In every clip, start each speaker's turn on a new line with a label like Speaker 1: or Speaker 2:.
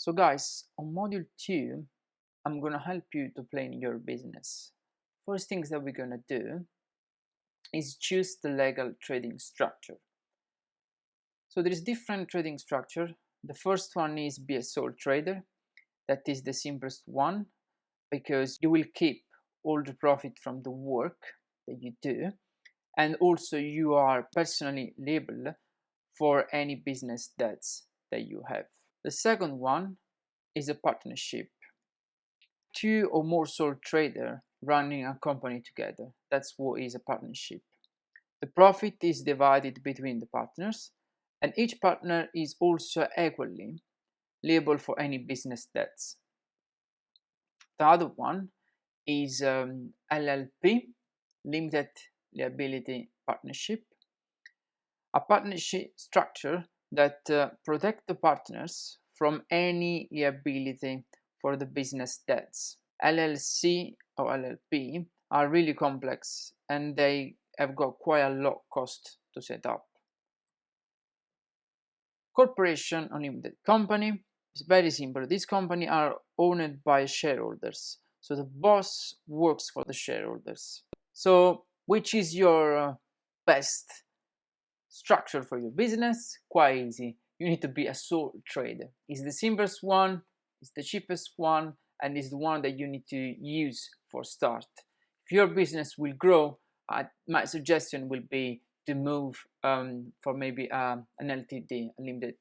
Speaker 1: So guys, on module 2, I'm gonna help you to plan your business. First things that we're gonna do is choose the legal trading structure. So there is different trading structure. The first one is be a sole trader. That is the simplest one because you will keep all the profit from the work that you do, and also you are personally liable for any business debts that you have. The second one is a partnership. Two or more sole trader running a company together. That's what is a partnership. The profit is divided between the partners, and each partner is also equally liable for any business debts. The other one is LLP, Limited Liability Partnership, a partnership structure that protects the partners from any liability for the business debts. LLC or LLP are really complex and they have got quite a lot of cost to set up. Corporation or limited company is very simple. These companies are owned by shareholders, so the boss works for the shareholders. So which is your best structure for your business? Quite easy. You need to be a sole trader. It's the simplest one, it's the cheapest one, and it's the one that you need to use for start. If your business will grow, my suggestion will be to move for maybe an LTD, a limited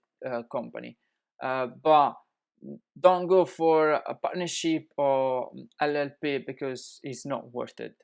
Speaker 1: company. But don't go for a partnership or LLP because it's not worth it.